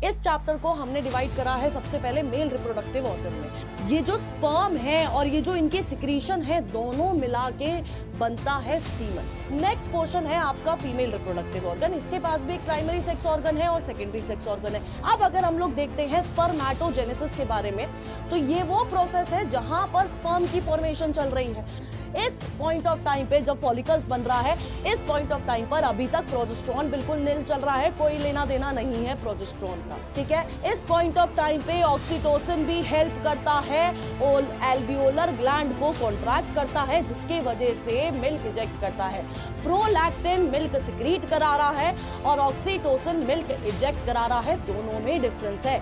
इस चैप्टर को हमने डिवाइड करा है सबसे पहले मेल रिप्रोडक्टिव ऑर्गन में। ये जो स्पर्म है और ये जो इनकी सिक्रीशन है, दोनों मिला के बनता है सीमन। नेक्स्ट पोर्शन है आपका फीमेल रिप्रोडक्टिव ऑर्गन। इसके पास भी एक प्राइमरी सेक्स ऑर्गन है और सेकेंडरी सेक्स ऑर्गन है। अब अगर हम लोग देखते हैं स्पर्मेटोजेनेसिस के बारे में, तो ये वो प्रोसेस है जहां पर स्पर्म की फॉर्मेशन चल रही है। इस पॉइंट ऑफ टाइम पे जब फॉलिकल्स बन रहा है, इस पॉइंट ऑफ टाइम पर अभी तक प्रोजेस्टेरोन बिल्कुल नील चल रहा है, कोई लेना देना नहीं है प्रोजेस्टेरोन का, ठीक है। इस पॉइंट ऑफ टाइम पे ऑक्सीटोसिन भी हेल्प करता है और एल्वियोलर ग्लैंड को कॉन्ट्रैक्ट करता है, जिसके वजह से मिल्क इजेक्ट करता है। प्रोलैक्टिन मिल्क सिक्रीट करा रहा है और ऑक्सीटोसिन मिल्क इजेक्ट करा रहा है, दोनों में डिफरेंस है।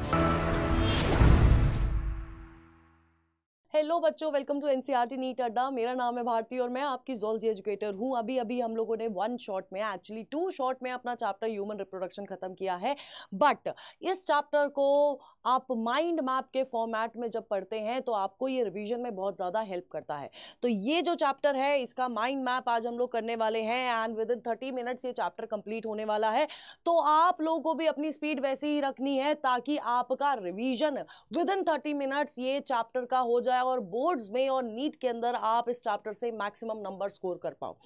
हेलो बच्चों, वेलकम टू एनसीईआरटी नीट अड्डा। मेरा नाम है भारती और मैं आपकी ज़ूलॉजी एजुकेटर हूँ। अभी हम लोगों ने वन शॉट में, एक्चुअली 2 शॉट में अपना चैप्टर ह्यूमन रिप्रोडक्शन खत्म किया है। बट इस चैप्टर को आप माइंड मैप के फॉर्मेट में जब पढ़ते हैं तो आपको ये रिवीजन में बहुत ज़्यादा हेल्प करता है। तो ये जो चैप्टर है, इसका माइंड मैप आज हम लोग करने वाले हैं एंड विद इन 30 मिनट्स ये चैप्टर कंप्लीट होने वाला है। तो आप लोगों को भी अपनी स्पीड वैसी ही रखनी है ताकि आपका रिवीजन विद इन 30 मिनट्स ये चैप्टर का हो जाए और बोर्ड्स में और नीट के अंदर आप इस चैप्टर से मैक्सिमम नंबर स्कोर कर पाओ।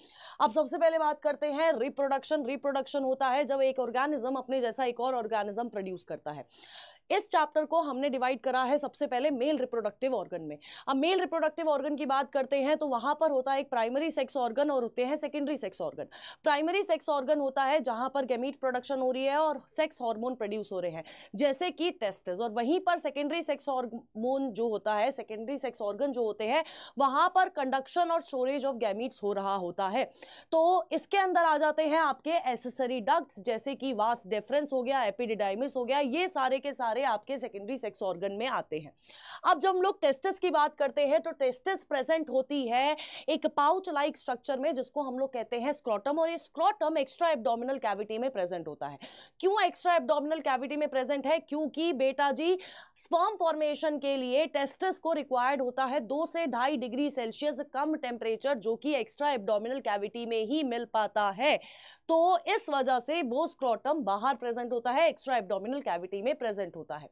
अब सबसे पहले बात करते हैं रिप्रोडक्शन। रिप्रोडक्शन होता है जब एक ऑर्गेनिज्म अपने जैसा एक और ऑर्गेनिज्म प्रोड्यूस करता है। इस चैप्टर को हमने डिवाइड करा है सबसे पहले मेल रिप्रोडक्टिव ऑर्गन में। अब मेल रिप्रोडक्टिव ऑर्गन की बात करते हैं तो वहां पर होता है एक प्राइमरी सेक्स ऑर्गन और होते हैं secondary sex organ. Primary sex organ होता है जहां पर गैमीट प्रोडक्शन हो रही है और सेक्स हार्मोन प्रोड्यूस हो रहे हैं, जैसे कि टेस्टिस। और वहीं पर सेकेंडरी सेक्स हार्मोन जो होता है, सेकेंडरी सेक्स ऑर्गन जो होते हैं, वहां पर कंडक्शन और स्टोरेज ऑफ गैमीट्स हो रहा होता है। तो इसके अंदर आ जाते हैं आपके एसेसरी डक्ट्स, जैसे कि वास डेफरेंस हो गया, एपिडिडाइमिस हो गया, ये सारे के सारे आपके सेकेंडरी सेक्स ऑर्गन में आते हैं। अब जब हम लोग टेस्टिस की बात करते हैं तो टेस्टिस प्रेजेंट होती है एक पाउच लाइक स्ट्रक्चर में, जिसको हम लोग कहते हैं स्क्रोटम। और ये स्क्रोटम एक्स्ट्रा एब्डोमिनल कैविटी में प्रेजेंट होता है। क्यों एक्स्ट्रा एब्डोमिनल कैविटी में प्रेजेंट है? क्योंकि बेटा जी, स्पर्म फॉर्मेशन के लिए टेस्टिस को रिक्वायर्ड होता है 2 से 2.5 डिग्री सेल्सियस कम टेम्परेचर, जो कि एक्स्ट्रा एब्डोमिनल कैविटी में ही मिल पाता है। तो इस वजह से वो स्क्रोटम बाहर प्रेजेंट होता है, एक्स्ट्रा एब्डोमिनल कैविटी में प्रेजेंट होता है।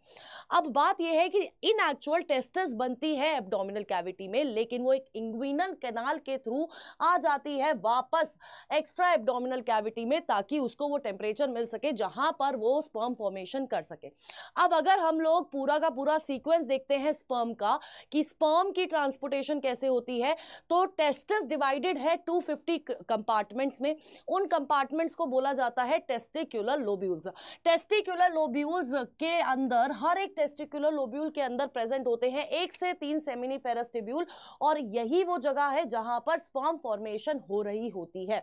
अब बात यह है कि इन एक्चुअल टेस्टिस बनती है एब्डोमिनल कैविटी में, लेकिन वो एक इंग्विनल कैनाल के थ्रू आ जाती है वापस एक्स्ट्रा एब्डोमिनल कैविटी में, ताकि उसको वो टेम्परेचर मिल सके जहां पर वो स्पर्म फॉर्मेशन कर सके। अब अगर हम लोग पूरा का पूरा सीक्वेंस देखते हैं स्पर्म का, कि स्पर्म की ट्रांसपोर्टेशन कैसे होती है, तो टेस्टिस डिवाइडेड है 250 कंपार्टमेंट्स में। उन कंपार्टमेंट्स को बोला जाता है टेस्टिकुलर लोब्यूल्स। टेस्टिकुलर लोब्यूल्स के अंदर, हर एक टेस्टिकुलर लोब्यूल के अंदर प्रेजेंट होते हैं 1 से 3 सेमिनिफेरस ट्यूब्यूल, और यही वो जगह है जहां पर स्पर्म फॉर्मेशन हो रही होती है।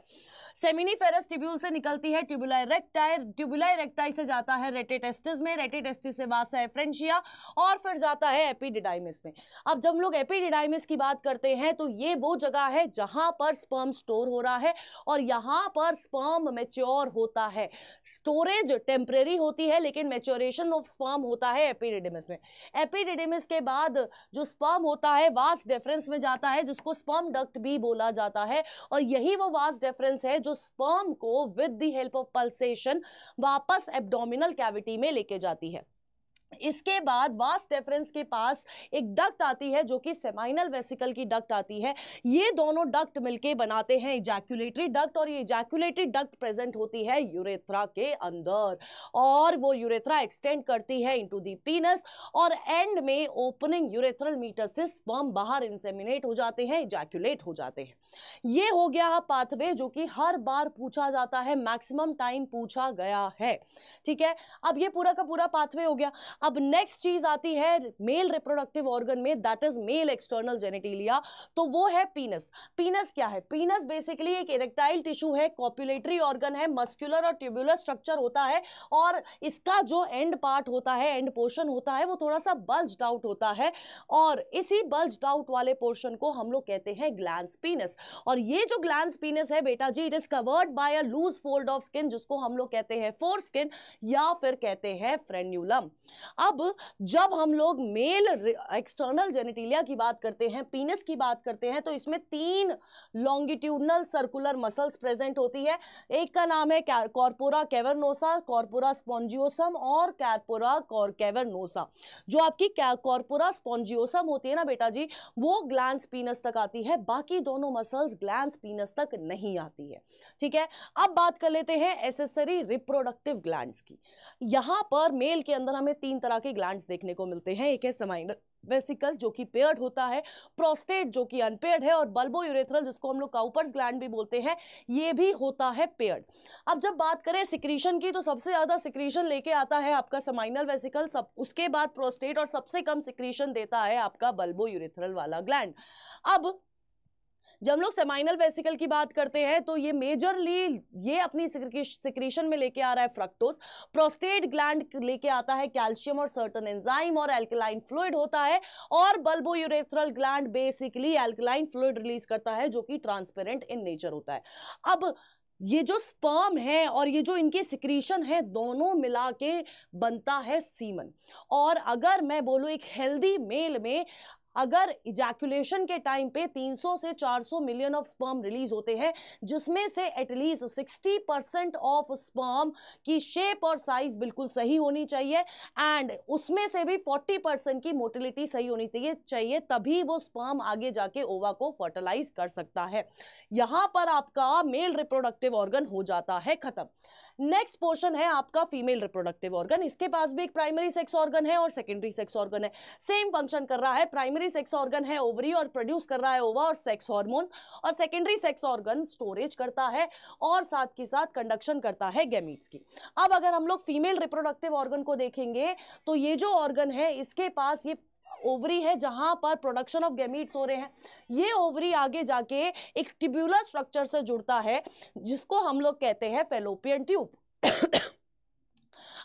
सेमिनिफेरस ट्यूब्यूल से निकलती है ट्यूबुलाई रेक्टाई, ट्यूबुलाई रेक्टाई से जाता है रेटिटेस्टिस में, रेटिटेस्टिस से वासा एफ्रेंशिया, और फिर जाता है एपिडिडाइमिस में। अब जब हम लोग एपिडिडाइमिस की बात करते हैं तो ये वो जगह है जहां पर स्पर्म स्टोर हो रहा है और यहां पर स्पर्म मैच्योर होता है। स्टोरेज टेम्परेरी होती है, लेकिन मैच्योरेशन ऑफ स्पर्म होता है एपिडिडिमिस में। एपिडिडिमिस के बाद जो स्पर्म होता है वास डेफरेंस में जाता है, जिसको स्पर्म डक्ट भी बोला जाता है, और यही वो वास डेफरेंस है जो स्पर्म को with the help of pulsation वापस एब्डोमिनल कैविटी में लेके जाती है। इसके बाद वास डेफरेंस के पास एक डक्ट आती है जो कि सेमाइनल वेसिकल की डक्ट आती है। ये दोनों डक्ट मिलके बनाते हैं इजैक्युलेटरी डक्ट, और ये इजैक्युलेटरी डक्ट प्रेजेंट होती है यूरेथ्रा के अंदर, और वो यूरेथ्रा एक्सटेंड करती है इनटू द पीनस, और एंड में ओपनिंग यूरेथ्रल मीटर से स्पर्म बाहर इंसेमिनेट हो जाते हैं, इजैक्युलेट हो जाते हैं। ये हो गया पाथवे जो कि हर बार पूछा जाता है, मैक्सिमम टाइम पूछा गया है, ठीक है। अब ये पूरा का पूरा पाथवे हो गया। अब नेक्स्ट चीज आती है मेल रिप्रोडक्टिव ऑर्गन में, that is male external genitalia. तो वो है पीनस। पीनस क्या है? पीनस बेसिकली एक इरेक्टाइल टिश्यू है, कॉपुलेटरी ऑर्गन है, मस्कुलर और ट्यूबुलर स्ट्रक्चर होता है, और इसका जो एंड पार्ट होता है, एंड पोर्शन होता है, वो थोड़ा सा बल्ज्ड आउट होता है, और इसी बल्ज्ड आउट वाले पोर्शन को हम लोग कहते हैं ग्लैंस पीनस। और ये जो ग्लैंस पीनस है बेटा जी, it is covered by a loose fold of skin, जिसको हम लोग कहते हैं फोर स्किन या फिर कहते हैं फ्रेन्यूलम। अब जब हम लोग मेल एक्सटर्नल जेनिटिलिया की बात करते हैं, पीनस की बात करते हैं, तो इसमें 3 लॉन्गिट्यूडनल सर्कुलर मसल्स प्रेजेंट होती है। एक का नाम है कॉर्पोरा कैवर्नोसा, कॉर्पोरा स्पॉन्जियोसम और कॉर्पोरा कैवर्नोसा। जो आपकी कॉर्पोरा स्पॉन्जियोसम होती है ना बेटा जी, वो ग्लैंड्स पीनस तक आती है, बाकी दोनों मसल्स ग्लैंड्स पीनस तक नहीं आती है। ठीक है, अब बात कर लेते हैं एसेसरी रिप्रोडक्टिव ग्लैंड्स की। यहां पर मेल के अंदर हमें 3 तरह के ग्लैंड्स देखने को मिलते हैं। एक है सेमाइनल वेसिकल जो कि पेयर्ड होता है, प्रोस्टेट जो कि अनपेयर्ड है, और बल्बो यूरेथ्रल जिसको हम लोग काउपर्स ग्लैंड भी बोलते हैं, ये भी होता है पेयर्ड। अब जब बात करें सिक्रीशन की, तो सबसे ज्यादा सिक्रीशन लेके आता है आपका सेमाइनल वेसिकल, सब उसके बाद प्रोस्टेट, और सबसे कम सिक्रीशन देता है आपका बल्बो यूरेथ्रल वाला ग्लैंड। अब जब हम लोग सेमाइनल वेसिकल की बात करते हैं तो ये मेजरली ये अपनी सिक्रीशन में लेके आ रहा है फ्रक्टोज, प्रोस्टेट ग्लैंड लेके आता है कैल्शियम और सर्टेन एंजाइम और एल्कलाइन फ्लूइड होता है, और bulbo urethral gland basically alkaline fluid release करता है जो कि ट्रांसपेरेंट इन नेचर होता है। अब ये जो स्पर्म है और ये जो इनके सिक्रीशन है, दोनों मिला के बनता है सीमन। और अगर मैं बोलूं एक हेल्दी मेल में अगर इजैकुलेशन के टाइम पे 300 से 400 मिलियन ऑफ स्पर्म रिलीज होते हैं, जिसमें से एटलीस्ट 60% ऑफ स्पर्म की शेप और साइज बिल्कुल सही होनी चाहिए, एंड उसमें से भी 40% की मोटिलिटी सही होनी चाहिए, तभी वो स्पर्म आगे जाके ओवा को फर्टिलाइज कर सकता है। यहां पर आपका मेल रिप्रोडक्टिव ऑर्गन हो जाता है खत्म। नेक्स्ट पोर्शन है आपका फीमेल रिप्रोडक्टिव ऑर्गन। इसके पास भी एक प्राइमरी सेक्स ऑर्गन है और सेकेंडरी सेक्स ऑर्गन है, सेम फंक्शन कर रहा है। प्राइमरी सेक्स ऑर्गन है ओवरी और प्रोड्यूस कर रहा है ओवा और सेक्स हार्मोन, और सेकेंडरी सेक्स ऑर्गन स्टोरेज करता है और साथ के साथ कंडक्शन करता है गैमीट्स की। अब अगर हम लोग फीमेल रिप्रोडक्टिव ऑर्गन को देखेंगे तो ये जो ऑर्गन है इसके पास ये ओवरी है जहां पर प्रोडक्शन ऑफ गैमीट्स हो रहे हैं। ये ओवरी आगे जाके एक ट्यूबुलर स्ट्रक्चर से जुड़ता है जिसको हम लोग कहते हैं फैलोपियन ट्यूब।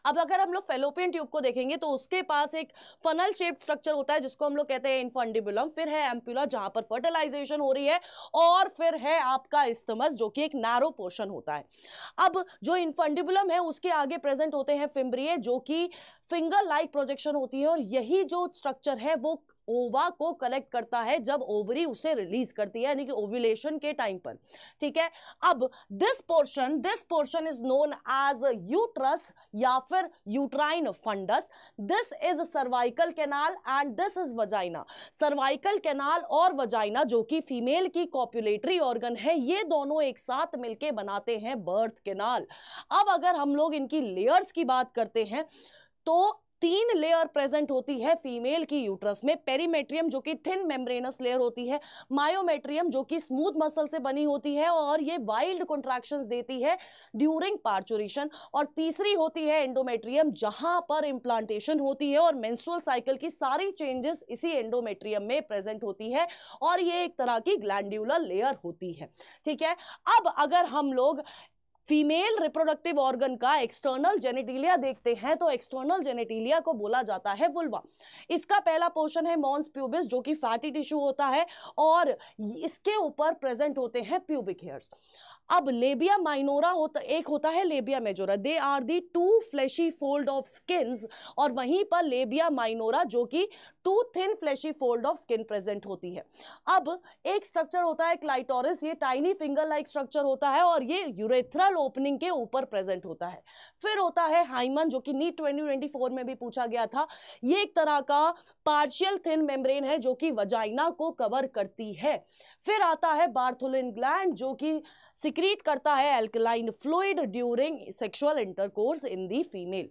अब अगर हम लोग फैलोपियन ट्यूब को देखेंगे तो उसके पास एक फनल शेप्ड स्ट्रक्चर होता है जिसको हम लोग कहते हैं इन्फंडिबुलम, फिर है एम्पुला जहां पर फर्टिलाइजेशन हो रही है, और फिर है आपका इस्थमस जो कि एक नैरो पोर्शन होता है। अब जो इन्फंडिबुलम है उसके आगे प्रेजेंट होते हैं फिम्ब्रिए जो कि फिंगर लाइक प्रोजेक्शन होती है, और यही जो स्ट्रक्चर है वो ओवा को कलेक्ट करता है जब ओवरी उसे रिलीज करती है, यानी कि ओव्यूलेशन के टाइम पर। ठीक है, अब this portion is known as uterus या फिर uterine fundus. This is cervical canal and this is vagina. Cervical canal और वजाइना जो कि फीमेल की कॉपुलेटरी ऑर्गन है, ये दोनों एक साथ मिलके बनाते हैं बर्थ कैनाल। अब अगर हम लोग इनकी लेयर्स की बात करते हैं तो 3 लेयर प्रेजेंट होती है फीमेल की यूट्रस में। पेरीमेट्रियम जो कि थिन मेम्ब्रेनस लेयर होती है, मायोमेट्रियम जो कि स्मूथ मसल से बनी होती है और ये वाइल्ड कॉन्ट्रैक्शंस देती है ड्यूरिंग पार्चुरेशन, और तीसरी होती है एंडोमेट्रियम जहां पर इंप्लांटेशन होती है और मेंस्ट्रुअल साइकिल की सारी चेंजेस इसी एंडोमेट्रियम में प्रेजेंट होती है, और ये एक तरह की ग्लैंड्यूलर लेयर होती है। ठीक है, अब अगर हम लोग फीमेल रिप्रोडक्टिव ऑर्गन का एक्सटर्नल जेनिटिलिया देखते हैं तो एक्सटर्नल जेनिटिलिया को बोला जाता है वुल्वा। इसका पहला पोर्शन है मॉन्स प्यूबिस जो कि फैटी टिश्यू होता है, और इसके ऊपर प्रेजेंट होते हैं प्यूबिक हेयर्स। अब लेबिया माइनोरा होता है labia majora, they are the 2 fleshy fold of skins, और वहीं पर लेबिया माइनोरा जो कि 2 thin fleshy fold of skin present होती है। अब एक स्ट्रक्चर होता है क्लाइटोरिस, ये टाइनी फिंगर लाइक स्ट्रक्चर होता है और ये यूरेथ्रल ओपनिंग के ऊपर प्रेजेंट होता है। फिर होता है हाइमन जो कि नीट 2024 में भी पूछा गया था। ये एक तरह का पार्शियल थिन मेम्ब्रेन है जो कि वजाइना को कवर करती है। फिर आता है बार्थोलिन ग्लैंड जो कि सिक्रीट करता है alkaline fluid during sexual intercourse in the female.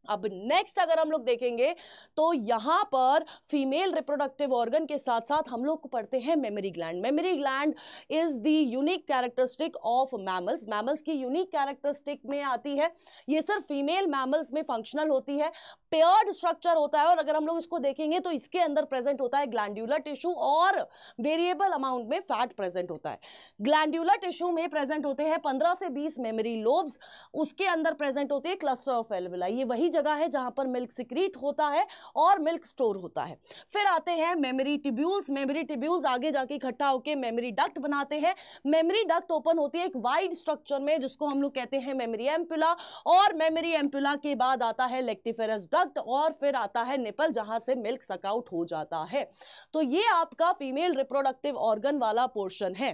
अब नेक्स्ट अगर हम लोग देखेंगे तो यहां पर फीमेल रिप्रोडक्टिव ऑर्गन के साथ साथ हम लोग को पढ़ते हैं memory gland. Memory gland is the unique characteristic of mammals. Mammals की यूनिक कैरेक्टरिस्टिक में आती है, ये सिर्फ फीमेल मैमल्स में फंक्शनल होती है, पेयर्ड स्ट्रक्चर होता है, और अगर हम लोग इसको देखेंगे तो इसके अंदर प्रेजेंट होता है ग्लैंड्यूलर टिश्यू और वेरिएबल अमाउंट में फैट प्रेजेंट होता है। ग्लैंड्यूलर टिश्यू में प्रेजेंट होते हैं 15 से 20 मेमोरी लोब्स, उसके अंदर प्रेजेंट होते हैं क्लस्टर ऑफ एल्विलाई। ये वही जगह है जहां पर मिल्क सिक्रीट होता है और मिल्क स्टोर होता है। फिर आते हैं मेमोरी ट्यूब्यूल्स। मेमोरी ट्यूब्यूल्स आगे जाके इकट्ठा होकर मेमोरी डक्ट बनाते हैं। मेमोरी डक्ट ओपन होती है एक वाइड स्ट्रक्चर में जिसको हम लोग कहते हैं मेमोरी एम्पुला, और मेमोरी एम्पुला के बाद आता है लेक्टिफेरस डक्ट, और फिर आता है निपल जहां से मिल्क सक आउट हो जाता है। तो ये आपका फीमेल रिप्रोडक्टिव ऑर्गन वाला पोर्शन है।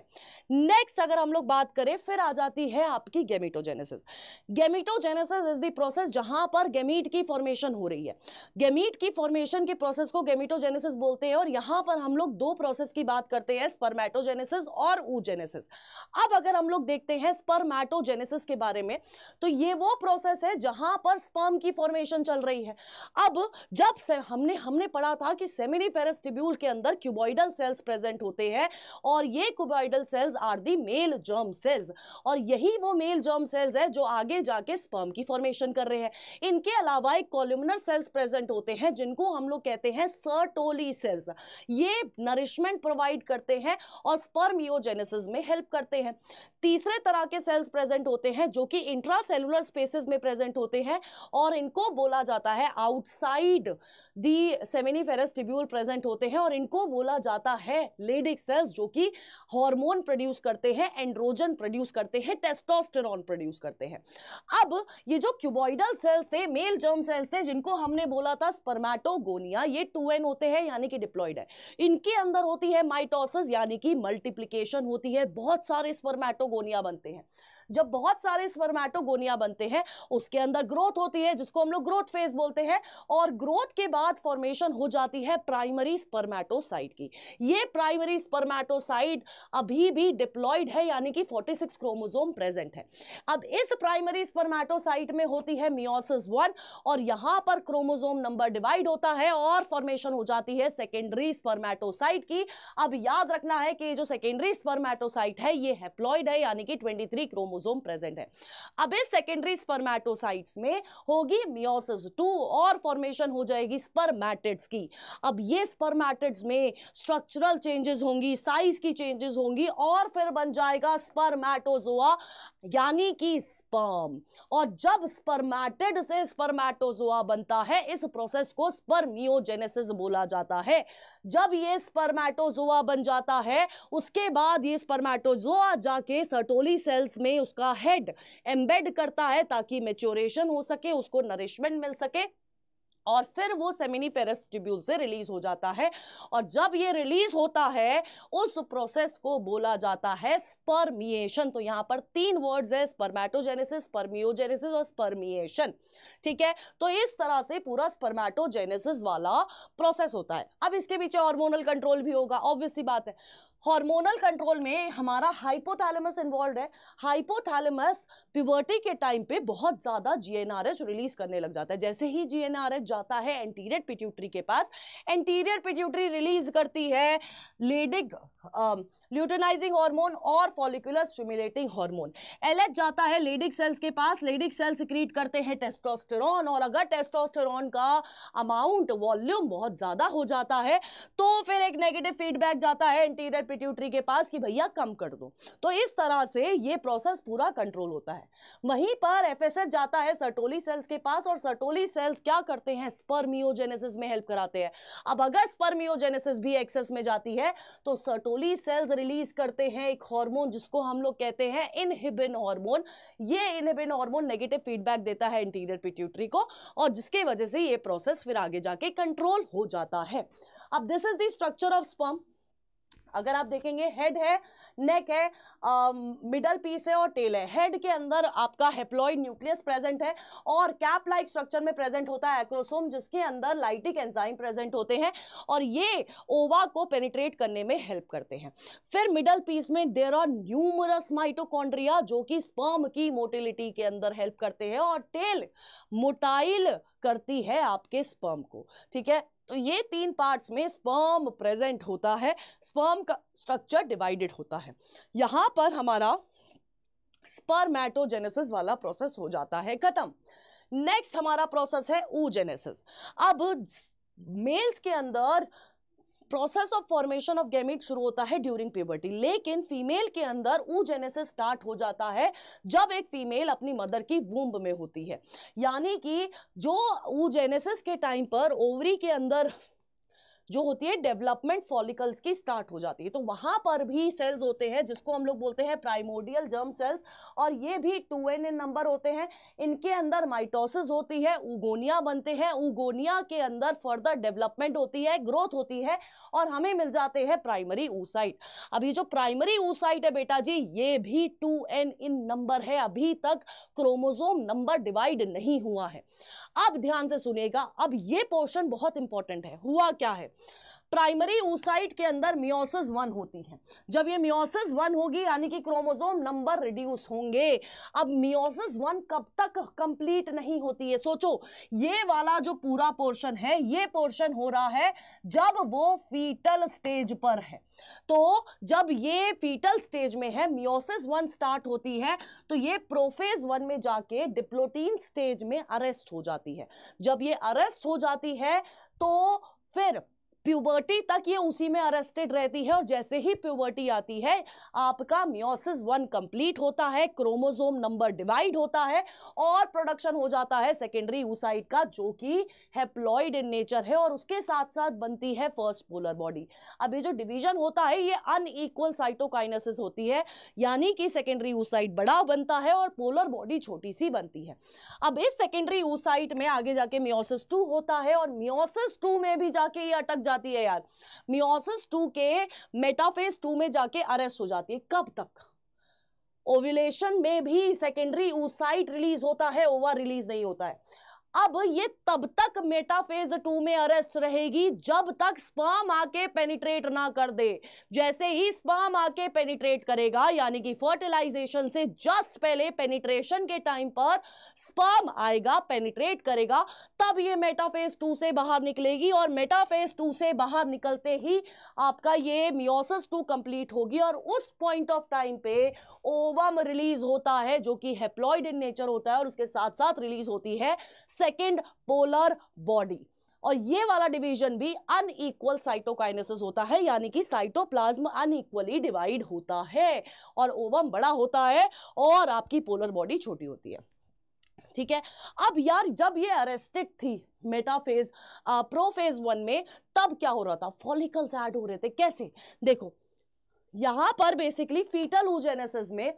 नेक्स्ट अगर हम लोग बात करें, फिर आ जाती है आपकी gametogenesis. Gametogenesis is the process जहां पर गेमीट की फॉर्मेशन हो रही है। गेमीट की फॉर्मेशन के प्रोसेस को गेमेटोजेनेसिस बोलते हैं, और यहां पर हम लोग दो प्रोसेस की बात करते हैं, स्पर्मेटोजेनेसिस और oogenesis। अब अगर हम लोग देखते हैं स्पर्मेटोजेनेसिस के बारे में, तो ये वो प्रोसेस है जहां पर स्पर्म की फॉर्मेशन चल रही है। अब जब से हमने पढ़ा था कि सेमिनिफेरस ट्यूब्यूल के अंदर क्यूबॉइडल सेल्स प्रेजेंट होते हैं, और ये cuboidal cells are the male germ cells, और यही वो मेल जर्म सेल्स है जो आगे जाके स्पर्म की फॉर्मेशन कर रहे हैं। इनके अलावा एक कॉलमनर सेल्स प्रेजेंट होते हैं जिनको हम लोग कहते हैं सर्टोली सेल्स। ये नरिशमेंट प्रोवाइड करते हैं और स्पर्मियोजेनेसिस में हेल्प करते हैं। तीसरे तरह के सेल्स प्रेजेंट होते हैं जो कि इंट्रासेलुलर स्पेसेस में प्रेजेंट होते हैं, और इनको बोला जाता है outside the seminiferous tubule present होते हैं, और इनको बोला जाता है लेडिक सेल्स, जो कि हार्मोन प्रोड्यूस करते हैं, एंड्रोजन प्रोड्यूस करते हैं, टेस्टोस्टेरोन प्रोड्यूस करते हैं। अब ये जो क्यूबॉइडल सेल्स थे, मेल जर्म सेल्स थे, जिनको हमने बोला था स्पर्मेटोगोनिया, ये 2n होते हैं यानी कि डिप्लॉइड है। इनके अंदर होती है माइटोसिस यानी कि मल्टीप्लिकेशन होती है, बहुत सारे स्पर्मेटोगोनिया बनते हैं। जब बहुत सारे स्पर्मेटोगोनिया बनते हैं उसके अंदर ग्रोथ होती है जिसको हम लोग ग्रोथ फेज बोलते हैं, और ग्रोथ के बाद फॉर्मेशन हो जाती है प्राइमरी स्पर्मेटोसाइट की। ये प्राइमरी स्पर्मेटोसाइट अभी भी डिप्लॉइड है यानी कि 46 क्रोमोसोम प्रेजेंट है। अब इस प्राइमरी स्पर्मेटोसाइट में होती है मियोसिस 1, और यहां पर क्रोमोसोम नंबर डिवाइड होता है और फॉर्मेशन हो जाती है सेकेंडरी स्पर्मेटोसाइट की। अब याद रखना है कि जो सेकेंडरी स्पर्मेटोसाइट है ये हैप्लॉइड है यानी कि 23 क्रोमोसोम प्रेजेंट है। अब इस सेकेंडरी स्पर्मेटोसाइट्स में होगी मियोसिस 2 और फॉर्मेशन हो जाएगी स्पर्मेटिड्स की। अब ये स्पर्मेटिड्स में स्ट्रक्चरल चेंजेस होंगी, साइज की चेंजेस होंगी, और फिर बन जाएगा स्पर्मेटोजोआ यानी कि स्पर्म। और जब स्पर्मेटिड से स्पर्मेटोजोआ बनता है, इस प्रोसेस को स्पर्मियोजेनेसिस बोला जाता है। जब ये स्पर्मेटोजोआ बन जाता है उसके बाद ये स्पर्मेटोजोआ जाके सर्टोली सेल्स में उसका हेड एम्बेड करता है ताकि मैच्योरेशन हो सके, उसको नरिशमेंट मिल सके, और फिर वो सेमिनिफेरस ट्यूब्यूल से रिलीज हो जाता है। और जब ये रिलीज होता है उस प्रोसेस को बोला जाता है स्पर्मिएशन। तो यहां पर 3 वर्ड्स है, स्पर्मेटोजेनेसिस, स्पर्मियोजेनेसिस और स्पर्मिएशन। ठीक है, तो इस तरह से पूरा स्पर्मेटोजेनेसिस वाला प्रोसेस होता है। अब इसके पीछे हार्मोनल कंट्रोल भी होगा, ऑब्वियस सी बात है। हार्मोनल कंट्रोल में हमारा हाइपोथैलेमस इन्वॉल्व है। हाइपोथैलेमस प्यूबर्टी के टाइम पे बहुत ज्यादा जीएनआरएच रिलीज करने लग जाता है। जैसे ही जीएनआरएच जाता है एंटीरियर पिट्यूटरी के पास, एंटीरियर पिट्यूटरी रिलीज करती है लेडिग ल्यूटेनाइजिंग हार्मोन और फॉलिकुलर स्टिमुलेटिंग हार्मोन। एलएच जाता है लेडिक सेल्स के पास, लेडिक सेल सिक्रीट करते हैं टेस्टोस्टेरोन, और अगर टेस्टोस्टेरोन का अमाउंट वॉल्यूम बहुत ज्यादा हो जाता है तो फिर एक नेगेटिव फीडबैक जाता है एंटीरियर पिट्यूटरी के पास कि भैया कम कर दो। तो इस तरह से ये प्रोसेस पूरा कंट्रोल होता है। वहीं पर एफएसएच जाता है सर्टोली सेल्स के पास, और सर्टोली सेल्स क्या करते हैं, स्पर्मियोजेनेसिस में हेल्प कराते हैं। अब अगर स्पर्मियोजेनेसिस भी एक्सेस में जाती है तो सर्टोली सेल्स रिलीज करते हैं एक हार्मोन जिसको हम लोग कहते हैं इनहिबिन हार्मोन। ये इनहिबिन हार्मोन नेगेटिव फीडबैक देता है इंटीरियर पिट्यूटरी को, और जिसकी वजह से ये प्रोसेस फिर आगे जाके कंट्रोल हो जाता है। अब this is the structure of sperm. अगर आप देखेंगे, हेड है, नेक है, मिडल पीस है और टेल है। हेड के अंदर आपका हेप्लॉइड न्यूक्लियस प्रेजेंट है, और कैप लाइक स्ट्रक्चर में प्रेजेंट होता है एक्रोसोम, जिसके अंदर लाइटिक एंजाइम प्रेजेंट होते हैं और ये ओवा को पेनिट्रेट करने में हेल्प करते हैं। फिर मिडल पीस में देयर आर न्यूमरस माइटोकॉन्ड्रिया जो कि स्पर्म की मोटिलिटी के अंदर हेल्प करते हैं, और टेल मोटाइल करती है आपके स्पर्म को। ठीक है, तो ये 3 पार्ट्स में स्पर्म प्रेजेंट होता है। स्पर्म का स्ट्रक्चर डिवाइडेड होता है। यहां पर हमारा स्पर्मेटोजेनेसिस वाला प्रोसेस हो जाता है खत्म। नेक्स्ट हमारा प्रोसेस है oogenesis। अब मेल्स के अंदर process of formation of gamete शुरू होता है ड्यूरिंग प्यूबर्टी, लेकिन फीमेल के अंदर oogenesis स्टार्ट हो जाता है जब एक फीमेल अपनी मदर की वूम्ब में होती है। यानी कि जो oogenesis के टाइम पर ओवरी के अंदर जो होती है डेवलपमेंट फॉलिकल्स की स्टार्ट हो जाती है, तो वहां पर भी सेल्स होते हैं जिसको हम लोग बोलते हैं प्राइमोर्डियल जर्म सेल्स, और ये भी 2n इन नंबर होते हैं। इनके अंदर माइटोसिस होती है, ऊगोनिया बनते हैं, ऊगोनिया के अंदर फर्दर डेवलपमेंट होती है, ग्रोथ होती है, और हमें मिल जाते हैं प्राइमरी oocyte। अब ये जो प्राइमरी oocyte है बेटा जी, ये भी 2n इन नंबर है, अभी तक क्रोमोसोम नंबर डिवाइड नहीं हुआ है। अब ध्यान से सुनिएगा, अब ये पोर्शन बहुत इंपॉर्टेंट है। हुआ क्या है, प्राइमरी oocyte के अंदर मियोसिस 1 होती है। जब ये मियोसिस 1 होगी यानी कि क्रोमोसोम नंबर रिड्यूस होंगे। अब मियोसिस 1 कब तक कंप्लीट नहीं होती है, सोचो, ये वाला जो पूरा पोर्शन है, ये पोर्शन हो रहा है जब वो फीटल स्टेज पर है। तो जब ये फीटल स्टेज में है, मियोसिस 1 स्टार्ट होती है, तो ये प्रोफेज 1 में जाके डिप्लोटीन स्टेज में अरेस्ट हो जाती है। जब ये अरेस्ट हो जाती है तो फिर प्यूबर्टी तक ये उसी में अरेस्टेड रहती है, और जैसे ही प्यूबर्टी आती है आपका मियोसिस 1 कंप्लीट होता है, क्रोमोसोम नंबर डिवाइड होता है, और प्रोडक्शन हो जाता है सेकेंडरी oocyte का, जो कि हैप्लॉइड इन नेचर है, और उसके साथ साथ बनती है फर्स्ट पोलर बॉडी। अब ये जो डिवीजन होता है ये अनइक्वल साइटोकाइनेसिस होती है, यानी कि सेकेंडरी oocyte बड़ा बनता है और पोलर बॉडी छोटी सी बनती है। अब इस सेकेंडरी oocyte में आगे जाके मियोसिस 2 होता है, और मियोसिस 2 में भी जाके ये अटक जाती है यार। मियोसिस 2 के मेटाफेज 2 में जाके अरेस्ट हो जाती है। कब तक? ओव्यूलेशन में भी सेकेंडरी oocyte रिलीज होता है, ओवर रिलीज नहीं होता है। अब ये तब तक मेटाफेज 2 में अरेस्ट रहेगी जब तक स्पर्म आके पेनिट्रेट ना कर दे। जैसे ही स्पर्म आके पेनिट्रेट करेगा, यानी कि फर्टिलाइजेशन से जस्ट पहले पेनिट्रेशन के टाइम पर स्पर्म आएगा, पेनिट्रेट करेगा, तब ये मेटाफेज 2 से बाहर निकलेगी, और मेटाफेज 2 से बाहर निकलते ही आपका ये मियोसिस 2 कंप्लीट होगी, और उस पॉइंट ऑफ टाइम पे ओवम रिलीज होता है जो कि हैप्लॉइड इन नेचर होता है, और उसके साथ साथ रिलीज होती है सेकेंड पोलर बॉडी। और ये वाला डिवीजन भी अनइक्वल साइटोकाइनेसिस होता है, यानी कि साइटोप्लाज्म अनइक्वली डिवाइड होता है, और ओवम बड़ा होता है और आपकी पोलर बॉडी छोटी होती है। ठीक है। अब यार जब ये अरेस्टेड थी मेटाफेज प्रोफेज 1 में, तब क्या हो रहा था, फॉलिकल्स ऐड हो रहे थे। कैसे? देखो, यहां पर बेसिकली फीटल oogenesis में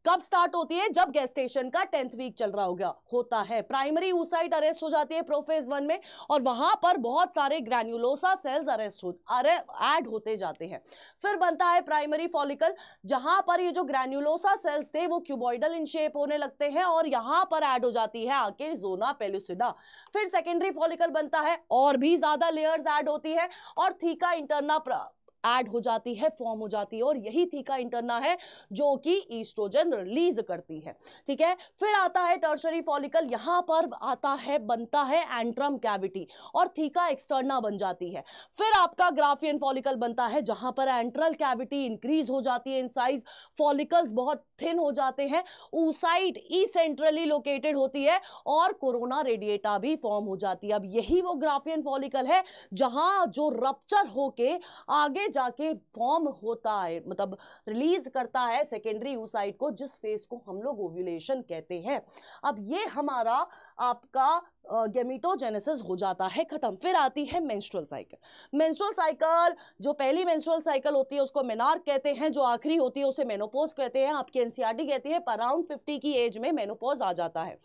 कब स्टार्ट होती है, जब गेस्टेशन का 10th वीक चल रहा होता है। प्राइमरी oocyte अरेस्ट हो जाती है प्रोफेज 1 में, और वहां पर बहुत सारे ग्रैन्युलोसा सेल्स ऐड होते जाते हैं। फिर बनता है प्राइमरी फॉलिकल, जहां पर ये जो ग्रैन्युलोसा सेल्स थे वो क्यूबॉइडल इन शेप होने लगते हैं, और यहां पर ऐड हो जाती है आके जोना पेलुसिडा। फिर सेकेंडरी फॉलिकल बनता है, और भी ज्यादा लेयर्स ऐड होती है, और थीका इंटरना ऐड हो जाती है, फॉर्म हो जाती है, और यही थीका इंटरना है जो कि ईस्ट्रोजन रिलीज करती है। ठीक है। फिर आता है टर्शरी फॉलिकल, यहां पर आता है, बनता है एंट्रम कैविटी, और थीका एक्सटर्ना बन जाती है। फिर आपका ग्राफियन फॉलिकल बनता है, जहां पर एंट्रल कैविटी इंक्रीज हो जाती है इन साइज, फॉलिकल्स बहुत थिन हो जाते हैं, oocyte ई-सेंट्रली लोकेटेड होती है, और कोरोना रेडिएटा भी फॉर्म हो जाती है। अब यही वो ग्राफियन फॉलिकल है जहां जो रप्चर होके आगे जाके फॉर्म होता है, मतलब रिलीज करता है सेकेंडरी oocyte को, जिस फेज को हम लोग ओव्यूलेशन कहते हैं। अब ये हमारा आपका गैमेटोजेनेसिस हो जाता है खत्म। फिर आती है मेंस्ट्रुअल साइकिल। मेंस्ट्रुअल साइकिल, जो पहली मेंस्ट्रुअल साइकिल होती है उसको मेनार्क कहते हैं, जो आखिरी होती है उसे मेनोपॉज कहते हैं। आपकी एनसीईआरटी कहती है अराउंड 50 की एज में मेनोपॉज आ जाता है।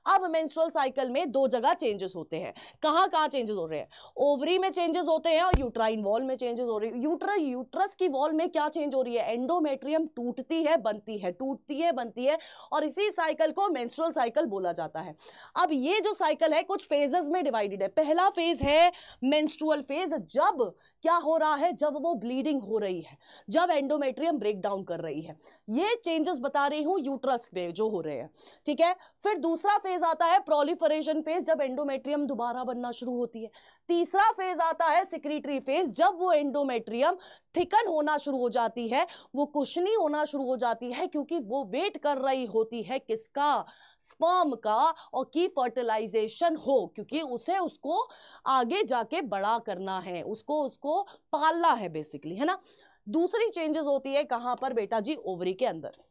अब मेंस्ट्रुअल साइकिल में 2 जगह चेंजेस होते हैं। कहाँ कहाँ चेंजेस हो रहे हैं? ओवरी में चेंजेस होते हैं, और यूट्राइन वॉल में चेंजेस हो रही है। यूट्रस की वॉल में क्या चेंज हो रही है? एंडोमेट्रियम टूटती है, बनती है, टूटती है, बनती है, और इसी साइकिल को मेंस्ट्रुअल साइकिल बोला जाता है। अब ये जो साइकिल है कुछ फेजेस में डिवाइडेड है। पहला फेज है मेंस्ट्रुअल फेज, जब क्या हो रहा है, जब वो ब्लीडिंग हो रही है, जब एंडोमेट्रियम ब्रेक डाउन कर रही है। ये चेंजेस बता रही हूं यूट्रस में जो हो रहे हैं। ठीक है। फिर दूसरा फेज आता है प्रोलिफरेशन फेज, जब एंडोमेट्रियम दोबारा बनना शुरू होती है। तीसरा फेज आता है सिक्रीटरी फेज, जब वो एंडोमेट्रियम थिकन होना शुरू हो जाती है, वो कुशनी होना शुरू हो जाती है, क्योंकि वो वेट कर रही होती है किसका, स्पर्म का, और की फर्टिलाइजेशन हो, क्योंकि उसे उसको आगे जाके बड़ा करना है, उसको उसको पालना है बेसिकली, है ना। दूसरी चेंजेस होती है कहां पर बेटा जी, ओवरी के अंदर।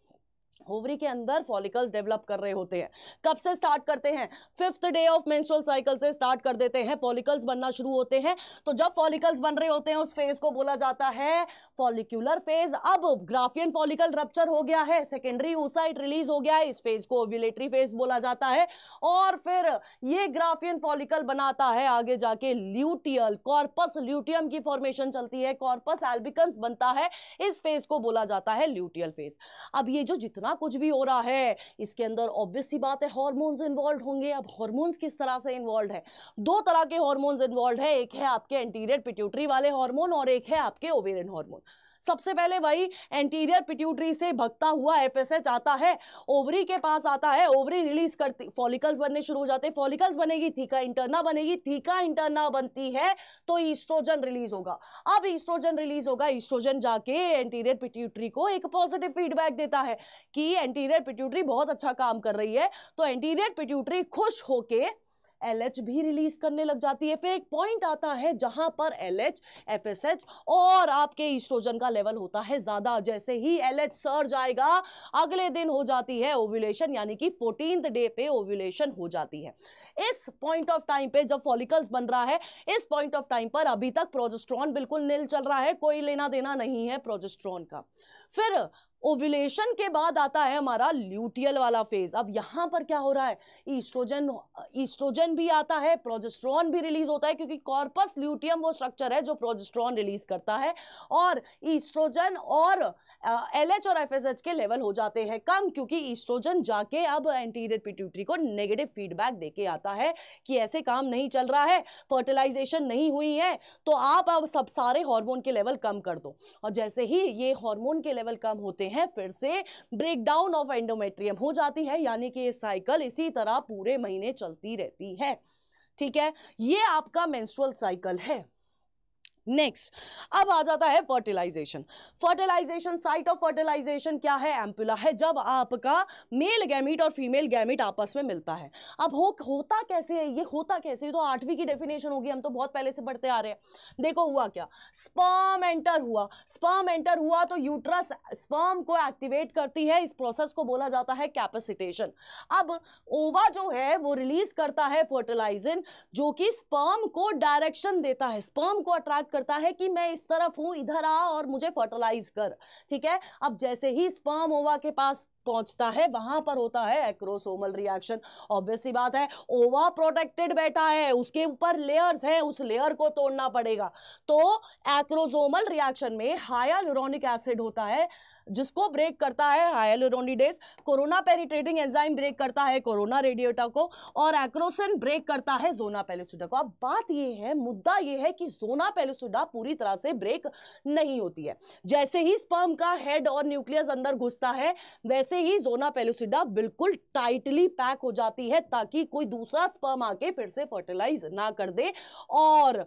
ओवरी के अंदर फॉलिकल्स डेवलप कर रहे होते हैं। कब से स्टार्ट करते हैं, 5th day of menstrual cycle से स्टार्ट कर देते हैं, फॉलिकल्स बनना शुरू होते हैं। तो जब फॉलिकल्स बन रहे होते हैं उस फेज को बोला जाता है फॉलिक्यूलर फेज। अब ग्राफियन फॉलिकल रप्चर हो गया है, सेकेंडरी oocyte रिलीज हो गया है, इस फेज को ओव्यूलेटरी फेज बोला जाता है। और फिर ये ग्राफियन फॉलिकल बनाता है आगे जाके ल्यूटियल, कॉर्पस ल्यूटियम की फॉर्मेशन चलती है, कॉर्पस एल्बिकन्स बनता है, इस फेज को बोला जाता है ल्यूटियल फेज। अब ये जो जितना कुछ भी हो रहा है इसके अंदर ऑब्वियस सी बात है हार्मोन्स इन्वॉल्व होंगे। अब हार्मोन्स किस तरह से इन्वॉल्व है, दो तरह के हार्मोन्स इन्वॉल्व है, एक है आपके एंटीरियर पिट्यूटरी वाले हार्मोन और एक है आपके ओवेरियन हार्मोन। सबसे पहले वही एंटीरियर पिट्यूटरी से भगता हुआ एफएसएच आता है, ओवरी के पास आता है, ओवरी रिलीज करती, फॉलिकल्स बनने शुरू हो जाते हैं, फॉलिकल्स बनेगी, थीका इंटरना बनेगी, थीका इंटरना बनती है तो ईस्ट्रोजन रिलीज होगा। अब ईस्ट्रोजन रिलीज होगा, ईस्ट्रोजन जाके एंटीरियर पिट्यूटरी को एक पॉजिटिव फीडबैक देता है कि एंटीरियर पिट्यूटरी बहुत अच्छा काम कर रही है, तो एंटीरियर पिट्यूटरी खुश होके LH भी रिलीज करने लग जाती है। फिर एक पॉइंट आता है जहां पर LH, FSH और आपके ईस्ट्रोजन का लेवल होता है ज्यादा। जैसे ही LH सर्ज आएगा अगले दिन हो जाती है ओव्यूलेशन, यानी कि 14th डे पे ओव्यूलेशन हो जाती है। इस पॉइंट ऑफ टाइम पे जब फॉलिकल्स बन रहा है, इस पॉइंट ऑफ टाइम पर अभी तक प्रोजेस्टेरॉन बिल्कुल नील चल रहा है, कोई लेना देना नहीं है प्रोजेस्टेरॉन का। फिर ओव्यूलेशन के बाद आता है हमारा ल्यूटियल वाला फेज। अब यहां पर क्या हो रहा है, ईस्ट्रोजन भी आता है, प्रोजेस्टेरॉन भी रिलीज होता है, क्योंकि कॉर्पस ल्यूटियम वो स्ट्रक्चर है जो प्रोजेस्टेरॉन रिलीज करता है, और ईस्ट्रोजन और LH और FSH के लेवल हो जाते हैं कम, क्योंकि ईस्ट्रोजन जाके अब एंटीरियर पिट्यूटरी को नेगेटिव फीडबैक देके आता है कि ऐसे काम नहीं चल रहा है, फर्टिलाइजेशन नहीं हुई है, तो आप अब सब सारे हार्मोन के लेवल कम कर दो। और जैसे ही ये हार्मोन के लेवल कम होते हैं फिर से ब्रेकडाउन ऑफ एंडोमेट्रियम हो जाती है, यानी कि ये साइकिल इसी तरह पूरे महीने चलती रहती है। ठीक है, ये आपका मेंस्ट्रुअल साइकिल है। नेक्स्ट अब आ जाता है fertilisation. Fertilisation, site of fertilisation क्या है, एम्पुला है, जब आपका मेल गैमीट और फीमेल गैमीट आपस में मिलता है। अब होता कैसे है, ये होता कैसे, तो 8वीं की डेफिनेशन होगी, हम तो बहुत पहले से पढ़ते आ रहे हैं। देखो हुआ क्या, स्पर्म एंटर हुआ, स्पर्म एंटर हुआ तो यूट्रस स्पर्म को एक्टिवेट करती है, इस प्रोसेस को बोला जाता है कैपेसिटेशन। अब ओवा जो है वो रिलीज करता है फर्टिलाइजन, जो कि स्पर्म को डायरेक्शन देता है, स्पर्म को अट्रैक्ट करता है कि मैं इस तरफ हूं, इधर आ और मुझे फर्टिलाइज कर। ठीक है, अब जैसे ही स्पर्म ओवा के पास पहुंचता है वहां पर होता है एक्रोसोमल रिएक्शन। ऑब्वियस सी बात है, ओवा प्रोटेक्टेड बैठा है, उसके ऊपर लेयर्स है, उस लेयर को तोड़ना पड़ेगा। तो एक्रोसोमल रिएक्शन में हाइलुरोनिक एसिड होता है जिसको ब्रेक करता है hyaluronidase, corona penetrating enzyme break करता है कोरोना रेडिएटा को, और एक्रोसिन ब्रेक करता है जोना पेलुसिडा को। अब बात ये है, मुद्दा ये है कि जोना पेलुसिडा पूरी तरह से ब्रेक नहीं होती है। जैसे ही स्पर्म का हेड और न्यूक्लियस अंदर घुसता है वैसे ही जोना पेलुसिडा बिल्कुल टाइटली पैक हो जाती है, ताकि कोई दूसरा स्पर्म आके फिर से फर्टिलाइज ना कर दे, और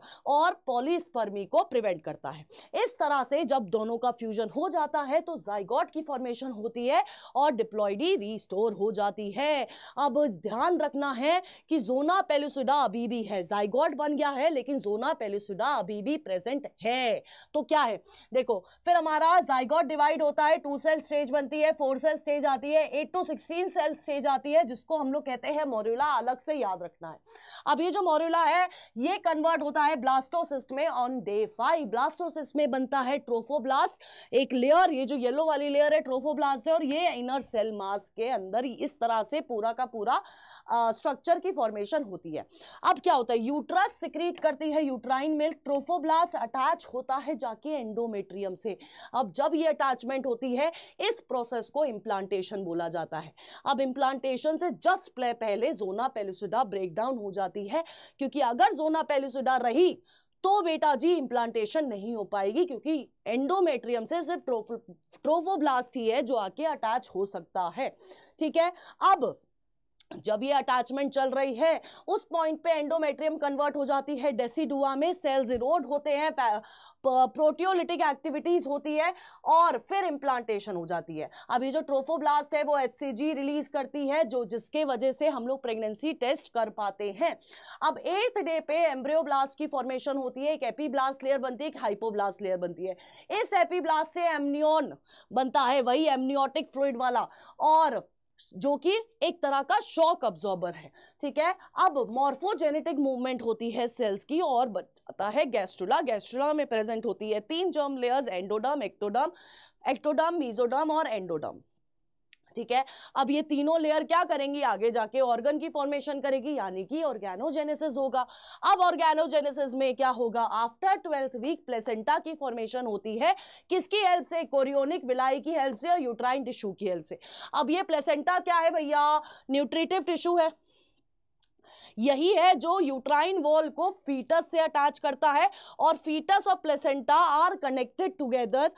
पॉलीस्पर्मी को प्रिवेंट करता है। इस तरह से जब दोनों का फ्यूजन हो जाता है तो जाइगोट की फॉर्मेशन होती है और डिप्लॉइडी रिस्टोर हो जाती है। अब ध्यान रखना है कि जोना पेलुसिडा अभी भी है, जाइगोट बन गया है लेकिन जोना पेलुसिडा अभी भी प्रेजेंट है। तो क्या है, देखो फिर हमारा जाइगोट डिवाइड होता है, 2 सेल स्टेज बनती है, 4 सेल स्टेज आती है, 8 to 16 सेल स्टेज आती है, जिसको हम लोग कहते हैं मोरुला, अलग से याद रखना है। अब ये जो मोरुला है ये कन्वर्ट होता है ब्लास्टोसिस्ट में ऑन डे 5। ब्लास्टोसिस्ट में बनता है ट्रोफोब्लास्ट, एक लेयर, ये जो येलो वाली लेयर है ट्रोफोब्लास्ट है, और ये इनर सेल मास के अंदर इस तरह से पूरा का पूरा स्ट्रक्चर की फॉर्मेशन होती है। अब क्या होता है, यूट्रस सिक्रीट करती है यूट्राइन मिल्क, ट्रोफोब्लास्ट अटैच होता है जाके एंडोमेट्रियम से। अब जब ये अटैचमेंट होती है इस प्रोसेस को इम्प्लांटेशन बोला जाता है। अब इम्प्लांटेशन से जस्ट पहले जोना पेलुसिडा ब्रेकडाउन हो जाती है, क्योंकि अगर जोना पेलुसिडा रही तो बेटा जी इम्प्लांटेशन नहीं हो पाएगी, क्योंकि एंडोमेट्रियम से सिर्फ ट्रोफोब्लास्ट ही है जो आके अटैच हो सकता है। ठीक है, अब जब ये अटैचमेंट चल रही है उस पॉइंट पे एंडोमेट्रियम कन्वर्ट हो जाती है डेसिडुआ में, सेल्स इरोड होते हैं, प्रोटियोलिटिक एक्टिविटीज होती है और फिर इम्प्लांटेशन हो जाती है। अब ये जो ट्रोफोब्लास्ट है वो HCG रिलीज करती है, जो जिसके वजह से हम लोग प्रेगनेंसी टेस्ट कर पाते हैं। अब 8th डे पे एम्ब्रियोब्लास्ट की फॉर्मेशन होती है, एक एपीब्लास्ट लेयर बनती है, एक हाइपोब्लास्ट लेयर बनती है। इस एपीब्लास्ट से एमनियन बनता है, वही एमनियोटिक फ्लूइड वाला, और जो कि एक तरह का शॉक अब्जॉर्बर है। ठीक है, अब मॉर्फोजेनेटिक मूवमेंट होती है सेल्स की और बन जाता है गैस्ट्रुला। गैस्ट्रुला में प्रेजेंट होती है 3 germ layers, endoderm, ectoderm, mesoderm और एंडोडर्म। ठीक है, अब ये तीनों लेयर क्या करेंगी, आगे जाके ऑर्गन की फॉर्मेशन करेगी, यानी कि ऑर्गेनोजेनेसिस होगा। अब ऑर्गेनोजेनेसिस में क्या होगा, आफ्टर 12th वीक प्लेसेंटा की फॉर्मेशन होती है, किसकी हेल्प से, कोरियोनिक विलाई की हेल्प से और यूट्राइन टिश्यू की हेल्प से। अब ये प्लेसेंटा क्या है भैया, न्यूट्रिटिव टिश्यू है, यही है जो यूट्राइन वॉल को फीटस से अटैच करता है, और फीटस और placenta are connected together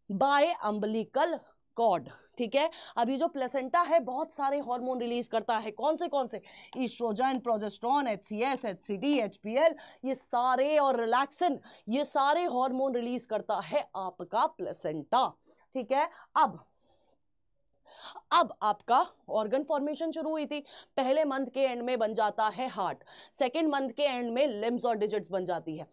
by umbilical cord. ठीक है, अभी जो प्लेसेंटा है बहुत सारे हार्मोन रिलीज करता है, कौन से, oestrogen, progesterone, HCS, HCD, HPL, ये सारे, और रिलैक्सिन, ये सारे हार्मोन रिलीज करता है आपका प्लेसेंटा। ठीक है, अब आपका ऑर्गन फॉर्मेशन शुरू हुई थी, पहले मंथ के एंड में बन जाता है हार्ट, सेकेंड मंथ के एंड में लिम्स और डिजिट्स बन जाती है,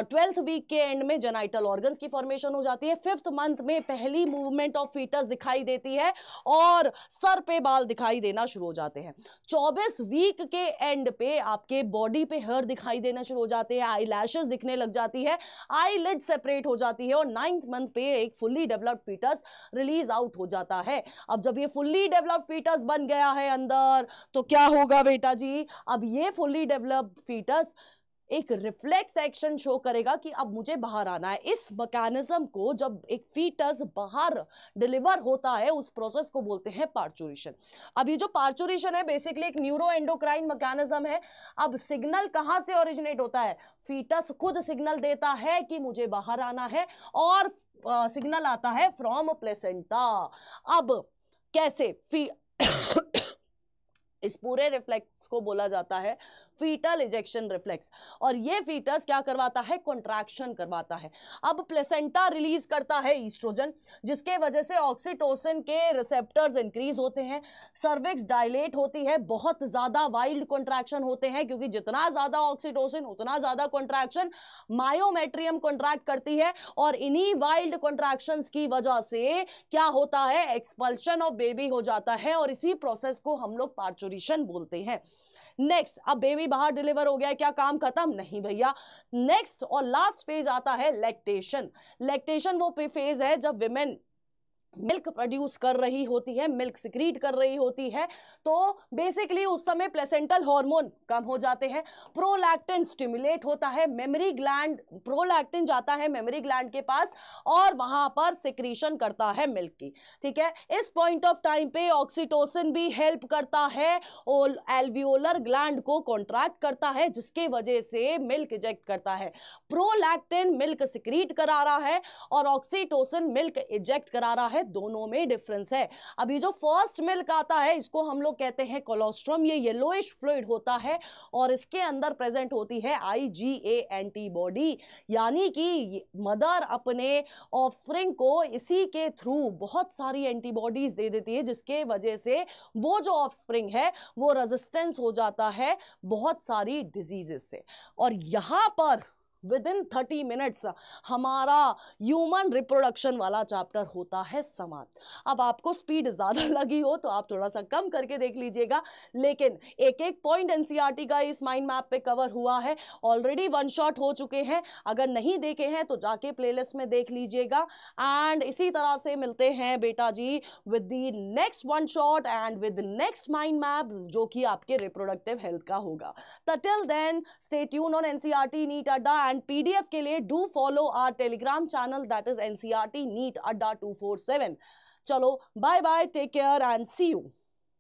12th वीक के एंड में जेनाइटल ऑर्गन्स की फॉर्मेशन हो जाती है, 5th मंथ में पहली मूवमेंट ऑफ फीटस दिखाई देती है और सर पे बाल दिखाई देना शुरू हो जाते हैं, 24 वीक के एंड पे आपके बॉडी पे हेयर दिखाई देना शुरू हो जाते हैं, आई लैशेस दिखने लग जाती है, आई लिड सेपरेट हो जाती है, और 9th मंथ पे एक fully developed foetus release out हो जाता है। अब जब ये फुल्ली डेवलप्ड फीटस बन गया है अंदर, तो क्या होगा बेटा जी, अब ये फुल्ली डेवलप्ड फीटस एक रिफ्लेक्स एक्शन शो करेगा कि अब मुझे बाहर आना है। इस मैकेनिज्म को, जब एक फीटस बाहर डिलीवर होता है, उस प्रोसेस को बोलते हैं पार्चुरेशन। अब ये जो पार्चुरेशन है बेसिकली एक न्यूरो एंडोक्राइन मैकेनिज्म है। अब सिग्नल कहां से ओरिजिनेट होता है, फीटस खुद सिग्नल देता है कि मुझे बाहर आना है, और सिग्नल आता है फ्रॉम प्लेसेंटा। अब कैसे इस पूरे रिफ्लेक्स को बोला जाता है फीटल इजेक्शन रिफ्लेक्स, और ये फीटस क्या करवाता है, कॉन्ट्रैक्शन करवाता है। अब प्लेसेंटा रिलीज करता है ईस्ट्रोजन, जिसके वजह से ऑक्सीटोसिन के रिसेप्टर्स इंक्रीज होते हैं, सर्विक्स डायलेट होती है, बहुत ज्यादा वाइल्ड कॉन्ट्रैक्शन होते हैं, क्योंकि जितना ज्यादा ऑक्सीटोसिन उतना ज्यादा कॉन्ट्रैक्शन, मायोमेट्रियम कॉन्ट्रैक्ट करती है, और इन्हीं वाइल्ड कॉन्ट्रैक्शंस की वजह से क्या होता है, एक्सपल्शन ऑफ बेबी हो जाता है, और इसी प्रोसेस को हम लोग पार्चुरेशन बोलते हैं। नेक्स्ट, अब बेबी बाहर डिलीवर हो गया, क्या काम खत्म? नहीं भैया, नेक्स्ट और लास्ट फेज आता है लैक्टेशन। लैक्टेशन वो फेज है जब विमेन मिल्क प्रोड्यूस कर रही होती है, मिल्क सिक्रीट कर रही होती है, तो बेसिकली उस समय प्लेसेंटल हार्मोन कम हो जाते हैं, प्रोलैक्टिन स्टिमुलेट होता है, मेमोरी ग्लैंड, प्रोलैक्टिन जाता है मेमोरी ग्लैंड के पास और वहां पर सिक्रीशन करता है मिल्क की। ठीक है, इस पॉइंट ऑफ टाइम पे ऑक्सीटोसिन भी हेल्प करता है और एल्वियोलर ग्लैंड को कॉन्ट्रैक्ट करता है, जिसके वजह से मिल्क इजेक्ट करता है। प्रोलैक्टिन मिल्क सिक्रीट करा रहा है और ऑक्सीटोसिन मिल्क इजेक्ट करा रहा है, दोनों में डिफरेंस है। अब ये जो फर्स्ट मिल्क आता है इसको हम लोग कहते हैं कोलोस्ट्रम, ये येलोइश फ्लूइड होता है और इसके अंदर प्रेजेंट होती है IgA एंटीबॉडी, यानी कि मदर अपने ऑफस्प्रिंग को इसी के थ्रू बहुत सारी एंटीबॉडीज दे देती है, जिसके वजह से वो जो ऑफस्प्रिंग है वो रेजिस्टेंस हो जाता है बहुत सारी डिजीजेस से। और यहां पर विदिन 30 मिनट्स हमारा ह्यूमन रिप्रोडक्शन वाला चैप्टर होता है समाप्त। अब आपको स्पीड ज़्यादा लगी हो तो आप थोड़ा सा कम करके देख लीजिएगा, लेकिन एक एक पॉइंट NCERT का इस माइंड मैप पे कवर हुआ है, ऑलरेडी 1 शॉट हो चुके हैं, अगर नहीं देखे हैं तो जाके प्लेलिस्ट में देख लीजिएगा। एंड इसी तरह से मिलते हैं बेटा जी with the next 1 shot and with next mind map, जो कि आपके रिप्रोडक्टिव हेल्थ का होगा। Till then stay tuned on NCERT NEET Adda, and PDF के लिए do follow our Telegram channel, that is NCERT NEET Adda 247। चलो bye bye, take care and see you.